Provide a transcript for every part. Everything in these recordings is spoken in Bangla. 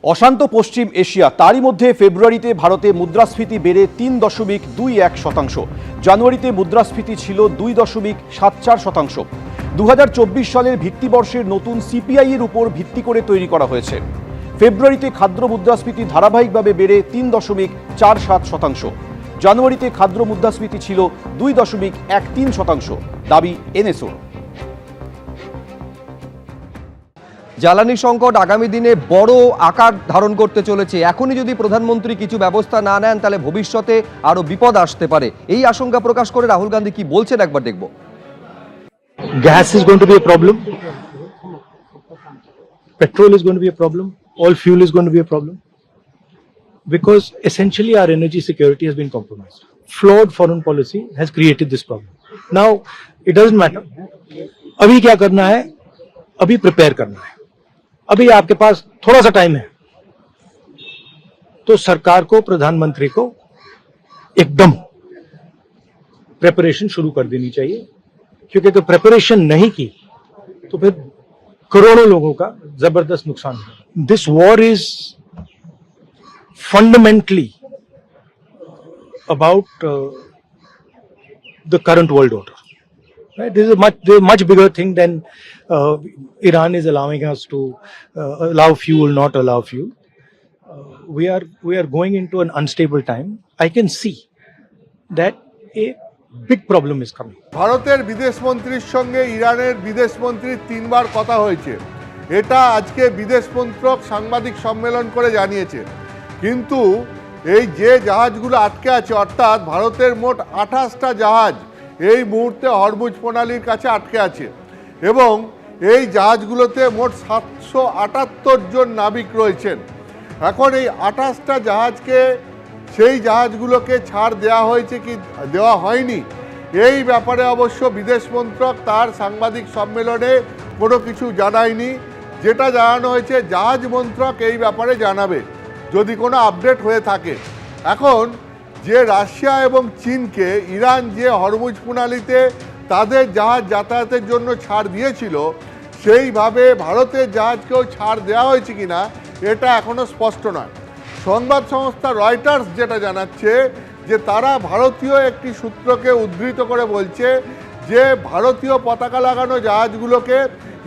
অশান্ত পশ্চিম এশিয়া, তারই মধ্যে ফেব্রুয়ারিতে ভারতে মুদ্রাস্ফীতি বেড়ে ৩.২১%। জানুয়ারিতে মুদ্রাস্ফীতি ছিল ২.৭৪%। ২০২৪ সালের ভিত্তিবর্ষের নতুন সিপিআই এর উপর ভিত্তি করে তৈরি করা হয়েছে। ফেব্রুয়ারিতে খাদ্য মুদ্রাস্ফীতি ধারাবাহিকভাবে বেড়ে ৩.৪৭%। জানুয়ারিতে খাদ্য মুদ্রাস্ফীতি ছিল ২.১৩%। দাবি এনএসওর। জ্বালানি সংকট আগামী দিনে বড় আকার ধারণ করতে চলেছে। এখনই যদি প্রধানমন্ত্রী কিছু ব্যবস্থা না নেন তাহলে ভবিষ্যতে আরো বিপদ আসতে পারে। এই আশঙ্কা প্রকাশ করে রাহুল গান্ধী কি বলছেন একবার দেখব। Gas is going to be a problem. Petrol is going to be a problem. All fuel is going to be a problem. Because essentially our energy security has been compromised. Flawed foreign policy has created this problem. Now, it doesn't matter. अभी क्या करना है? अभी प्रिपेयर करना है। अभी आपके पास थोड़ा सा टाइम है तो सरकार को, प्रधानमंत्री को एकदम प्रिपरेशन शुरू कर देनी चाहिए, क्योंकि अगर प्रिपरेशन नहीं की तो फिर करोड़ों लोगों का जबरदस्त नुकसान होगा। This war is fundamentally about the current world order. Right? This is a much bigger thing than Iran is allowing us to allow fuel, not allow fuel. We are going into an unstable time. I can see that a big problem is coming. ভারতের বিদেশ মন্ত্রীর সঙ্গে ইরানের বিদেশ মন্ত্রীর 3 বার কথা হয়েছে, এটা আজকে বিদেশ মন্ত্রক সাংবাদিক সম্মেলন করে জানিয়েছে। কিন্তু এই যে জাহাজগুলো আটকে আছে, অর্থাৎ ভারতের মোট 28টা জাহাজ এই মুহূর্তে হরমুজ প্রণালীর কাছে আটকে আছে এবং এই জাহাজগুলোতে মোট 778 জন নাবিক রয়েছেন। এখন এই 28টা জাহাজকে, সেই জাহাজগুলোকে ছাড় দেওয়া হয়েছে কি দেওয়া হয়নি, এই ব্যাপারে অবশ্য বিদেশ মন্ত্রক তার সাংবাদিক সম্মেলনে কোনো কিছু জানায়নি। যেটা জানানো হয়েছে, জাহাজ মন্ত্রক এই ব্যাপারে জানাবে যদি কোনো আপডেট হয়ে থাকে। এখন যে রাশিয়া এবং চীনকে ইরান যে হরমুজ প্রণালীতে তাদের জাহাজ যাতায়াতের জন্য ছাড় দিয়েছিল, সেইভাবে ভারতের জাহাজকেও ছাড় দেওয়া হয়েছে কিনা এটা এখনও স্পষ্ট নয়। সংবাদ সংস্থা রয়টার্স যেটা জানাচ্ছে যে তারা ভারতীয় একটি সূত্রকে উদ্ধৃত করে বলছে যে ভারতীয় পতাকা লাগানো জাহাজগুলোকে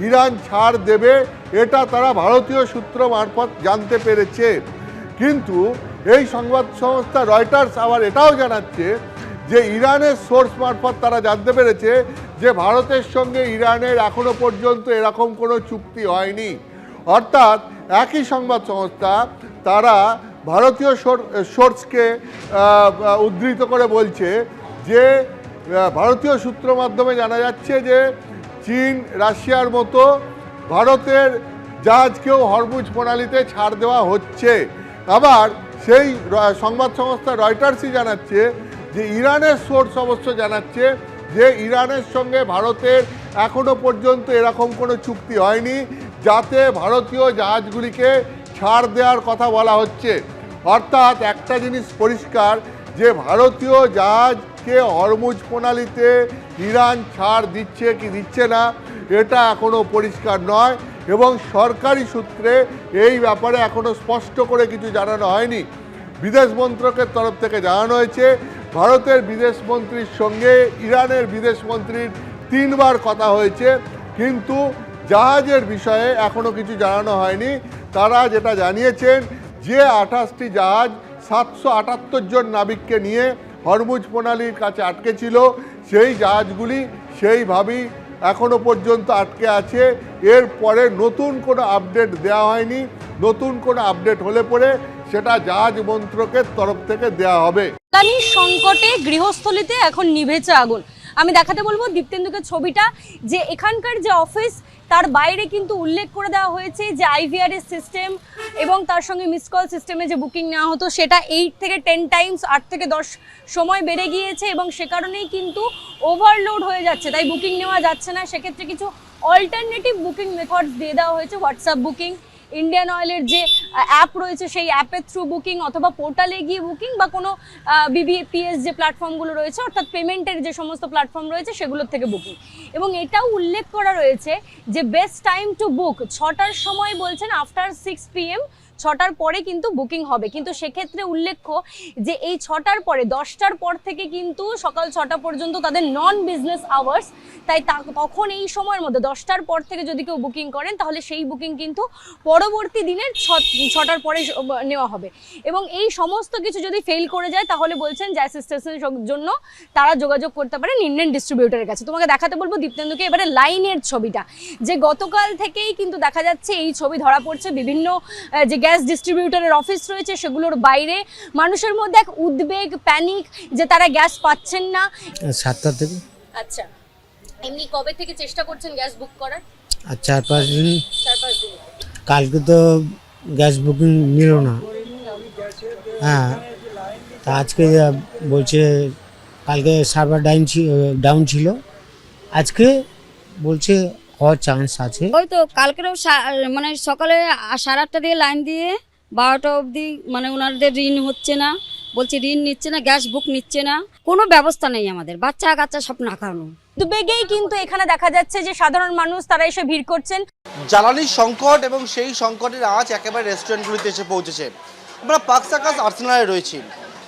ইরান ছাড় দেবে, এটা তারা ভারতীয় সূত্র মারফত জানতে পেরেছে। কিন্তু এই সংবাদ সংস্থা রয়টার্স আবার এটাও জানাচ্ছে যে ইরানের সোর্স মারফত তারা জানতে পেরেছে যে ভারতের সঙ্গে ইরানের এখনো পর্যন্ত এরকম কোনো চুক্তি হয়নি। অর্থাৎ একই সংবাদ সংস্থা তারা ভারতীয় সোর্সকে উদ্ধৃত করে বলছে যে ভারতীয় সূত্র মাধ্যমে জানা যাচ্ছে যে চীন, রাশিয়ার মতো ভারতের জাহাজকেও হরমুজ প্রণালীতে ছাড় দেওয়া হচ্ছে। আবার সেই সংবাদ সংস্থা রয়টার্সই জানাচ্ছে যে ইরানের সোর্স অবশ্য জানাচ্ছে যে ইরানের সঙ্গে ভারতের এখনো পর্যন্ত এরকম কোনো চুক্তি হয়নি যাতে ভারতীয় জাহাজগুলিকে ছাড় দেওয়ার কথা বলা হচ্ছে। অর্থাৎ একটা জিনিস পরিষ্কার যে ভারতীয় জাহাজকে হরমুজ প্রণালীতে ইরান ছাড় দিচ্ছে কি দিচ্ছে না এটা এখনও পরিষ্কার নয় এবং সরকারি সূত্রে এই ব্যাপারে এখনও স্পষ্ট করে কিছু জানানো হয়নি। বিদেশ মন্ত্রকের তরফ থেকে জানানো হয়েছে ভারতের বিদেশ মন্ত্রীর সঙ্গে ইরানের বিদেশ মন্ত্রীর 3 বার কথা হয়েছে, কিন্তু জাহাজের বিষয়ে এখনও কিছু জানানো হয়নি। তারা যেটা জানিয়েছেন যে 28টি জাহাজ 778 জন নাবিককে নিয়ে হরমুজ প্রণালীর কাছে আটকে ছিল, সেই জাহাজগুলি সেইভাবেই এখনো পর্যন্ত আটকে আছে। এরপরে নতুন কোনো আপডেট দেওয়া হয়নি। নতুন কোনো আপডেট হলে পরে সেটা জাহাজ মন্ত্রকের তরফ থেকে দেওয়া হবে। জ্বালানি সংকটে গৃহস্থলিতে এখন নিভেছে আগুন। আমি দেখাতে বলবো দীপ্তেন্দুকে ছবিটা, যে এখানকার যে অফিস তার বাইরে কিন্তু উল্লেখ করে দেওয়া হয়েছে যে IVRS সিস্টেম এবং তার সঙ্গে মিস কল সিস্টেমে যে বুকিং নেওয়া হতো সেটা 8 থেকে 10 টাইমস 8 থেকে 10 সময় বেড়ে গিয়েছে এবং সে কারণেই কিন্তু ওভারলোড হয়ে যাচ্ছে, তাই বুকিং নেওয়া যাচ্ছে না। সেক্ষেত্রে কিছু অল্টারনেটিভ বুকিং মেথডস দিয়ে দেওয়া হয়েছে, হোয়াটসঅ্যাপ বুকিং, ইন্ডিয়ান অয়েলের যে অ্যাপ রয়েছে সেই অ্যাপের থ্রু বুকিং, অথবা পোর্টালে গিয়ে বুকিং, বা কোনো BBPS যে প্ল্যাটফর্মগুলো রয়েছে অর্থাৎ পেমেন্টের যে সমস্ত প্ল্যাটফর্ম রয়েছে সেগুলোর থেকে বুকিং। এবং এটাও উল্লেখ করা রয়েছে যে বেস্ট টাইম টু বুক 6টার সময় বলছেন আফটার 6 PM 6টার পরে কিন্তু বুকিং হবে। কিন্তু সেক্ষেত্রে উল্লেখ্য যে এই 6টার পরে 10টার পর থেকে কিন্তু সকাল 6টা পর্যন্ত তাদের নন বিজনেস আওয়ার্স, তাই তখন এই সময়ের মধ্যে 10টার পর থেকে যদি কেউ বুকিং করেন তাহলে সেই বুকিং কিন্তু পরবর্তী দিনের 6টার পরে নেওয়া হবে। এবং এই সমস্ত কিছু যদি ফেল করে যায় তাহলে বলছেন যে অ্যাসিস্ট্যান্সের জন্য তারা যোগাযোগ করতে পারেন ইন্ডিয়ান ডিস্ট্রিবিউটরের কাছে। তোমাকে দেখাতে বলবো দীপ্তেন্দুকে এবারে লাইনের ছবিটা, যে গতকাল থেকেই কিন্তু দেখা যাচ্ছে এই ছবি ধরা পড়ছে বিভিন্ন যে গ্যাস ডিস্ট্রিবিউটরের অফিস রয়েছে সেগুলোর বাইরে মানুষের মধ্যে এক উদ্বেগ, প্যানিক, যে তারা গ্যাস পাচ্ছেন না। 7টা থেকে। আচ্ছা, এমনি কবে থেকে চেষ্টা করছেন গ্যাস বুক করার? আর 4-5 দিন। 4-5 দিন। কালকে তো গ্যাস বুকিং নিল না। হ্যাঁ, তা আজকে বলছে কালকে সার্ভার ডাউন ছিল, আজকে বলছে হওয়ার চান্স আছে। ওই তো কালকেও মানে সকালে 8:30 দিয়ে লাইন দিয়ে 12টা অবধি, মানে ওনাদের ঋণ হচ্ছে না, বলছে ঋণ নিচ্ছে না, গ্যাস বুক নিচ্ছে না, কোনো ব্যবস্থা নেই আমাদের, বাচ্চা কাচ্চা সব নাকানো। উদ্বেগেই কিন্তু এখানে দেখা যাচ্ছে যে সাধারণ মানুষ তারা এসে ভিড় করছেন। জ্বালানির সংকট এবং সেই সংকটের আজ একেবারে রেস্টুরেন্টগুলিতে এসে পৌঁছেছে। আমরা পাক সার্কাস আর্সেনালে রয়েছি,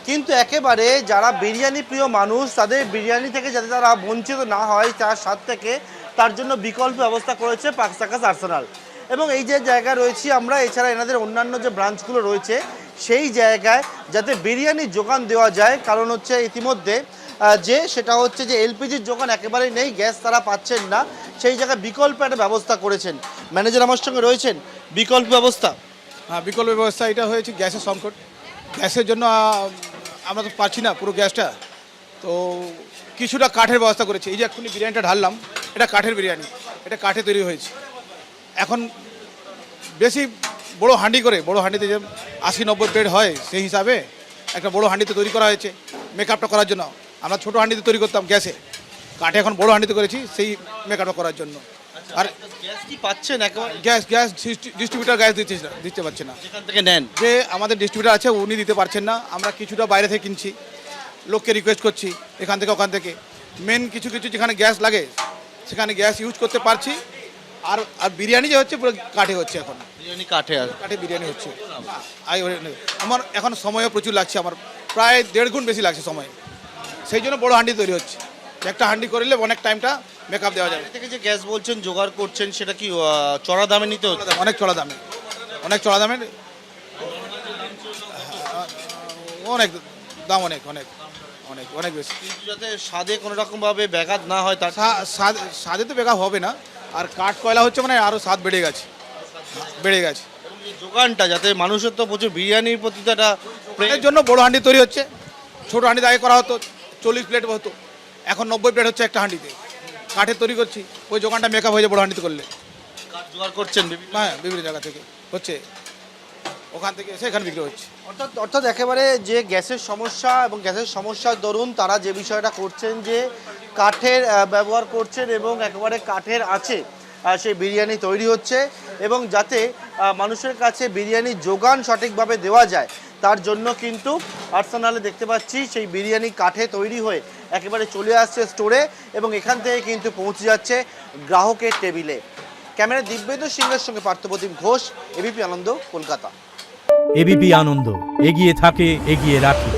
কিন্তু একেবারে যারা বিরিয়ানি প্রিয় মানুষ তাদের বিরিয়ানি থেকে যাতে তারা বঞ্চিত না হয় তার স্বাদ থেকে, তার জন্য বিকল্প ব্যবস্থা করেছে পাক সার্কাস আর্সেনাল। এবং এই যে জায়গায় রয়েছি আমরা, এছাড়া এনাদের অন্যান্য যে ব্রাঞ্চগুলো রয়েছে সেই জায়গায় যাতে বিরিয়ানির যোগান দেওয়া যায়, কারণ হচ্ছে ইতিমধ্যে যে সেটা হচ্ছে যে এলপিজির যোগান একেবারেই নেই, গ্যাস তারা পাচ্ছেন না, সেই জায়গায় বিকল্প একটা ব্যবস্থা করেছেন। ম্যানেজার আমার সঙ্গে রয়েছেন। বিকল্প ব্যবস্থা, হ্যাঁ বিকল্প ব্যবস্থা এটা হয়েছে গ্যাসের সংকট, গ্যাসের জন্য আমরা তো পাচ্ছি না পুরো গ্যাসটা, তো কিছুটা কাঠের ব্যবস্থা করেছি। এই যে এক্ষুনি বিরিয়ানিটা ঢাললাম, এটা কাঠের বিরিয়ানি, এটা কাঠে তৈরি হয়েছে। এখন বেশি বড় হাঁডি করে, বড় হাঁডিতে যে 80-90 প্লেট হয় সেই হিসাবে একটা বড় হাঁডিতে তৈরি করা হয়েছে মেকআপটা করার জন্য। আমরা ছোটো হাঁডিতে তৈরি করতাম গ্যাসে, কাঠে এখন বড় হাঁডিতে করেছি সেই মেকআপটা করার জন্য। আর গ্যাস কি পাচ্ছেন? একেবারে গ্যাস ডিস্ট্রিবিউটার গ্যাস দিতে পারছে না, যেখান থেকে নেন। যে আমাদের ডিস্ট্রিবিউটার আছে উনি দিতে পারছেন না, আমরা কিছুটা বাইরে থেকে কিনছি, লোককে রিকোয়েস্ট করছি এখান থেকে ওখান থেকে। মেন কিছু কিছু যেখানে গ্যাস লাগে সেখানে গ্যাস ইউজ করতে পারছি। আর আর বিরিয়ানি যে হচ্ছে পুরো কাঠে হচ্ছে, এখন বিরিয়ানি কাঠে আর কাঠে বিরিয়ানি হচ্ছে। আমার এখন সময়ও প্রচুর লাগছে, আমার প্রায় 1.5 গুণ বেশি লাগছে সময়, সেই জন্য বড় হাঁডি তৈরি হচ্ছে। একটা হাঁডি করলে অনেক টাইমটা মেকআপ দেওয়া যাবে। থেকে যে গ্যাস বলছেন জোগাড় করছেন সেটা কি চড়া দামে নিতে হচ্ছে? অনেক চড়া দামে, অনেক চড়া দামের, অনেক দাম, অনেক অনেক অনেক অনেক বেশি। কিন্তু যাতে স্বাদে কোনো রকমভাবে ব্যাঘাত না হয় তার স্বাদে তো বেকার হবে না, আর কাঠ কয়লা হচ্ছে মানে আরও স্বাদ বেড়ে গেছে। এবং এই যোগানটা যাতে মানুষের তো প্রচুর বিরিয়ানির প্রতি তো একটা এর জন্য বড় হাঁডি তৈরি হচ্ছে। ছোটো হাঁডিতে আগে করা হতো 40 প্লেট হতো, এখন 90 প্লেট হচ্ছে একটা হাঁডিতে। কাঠের তৈরি করছি, ওই যোগানটা মেকআপ হয়ে যায় বড় হাঁডিতে করলে। কাঠ জোগাড় করছেন হ্যাঁ, বিভিন্ন জায়গা থেকে হচ্ছে, ওখান থেকে এসে এখানে বিক্রি হচ্ছে। অর্থাৎ একেবারে যে গ্যাসের সমস্যা এবং গ্যাসের সমস্যার দরুন তারা যে বিষয়টা করছেন যে কাঠের ব্যবহার করছেন এবং একেবারে কাঠের আছে সেই বিরিয়ানি তৈরি হচ্ছে, এবং যাতে মানুষের কাছে বিরিয়ানির যোগান সঠিকভাবে দেওয়া যায় তার জন্য কিন্তু আর্সেনালে দেখতে পাচ্ছি সেই বিরিয়ানি কাঠে তৈরি হয়ে একেবারে চলে আসছে স্টোরে, এবং এখান থেকে কিন্তু পৌঁছে যাচ্ছে গ্রাহকের টেবিলে। ক্যামেরা দিব্যেন্দু সিংহের সঙ্গে পার্থপ্রতিম ঘোষ, এবিপি আনন্দ, কলকাতা। এবিপি আনন্দ, এগিয়ে থাকে, এগিয়ে রাখে।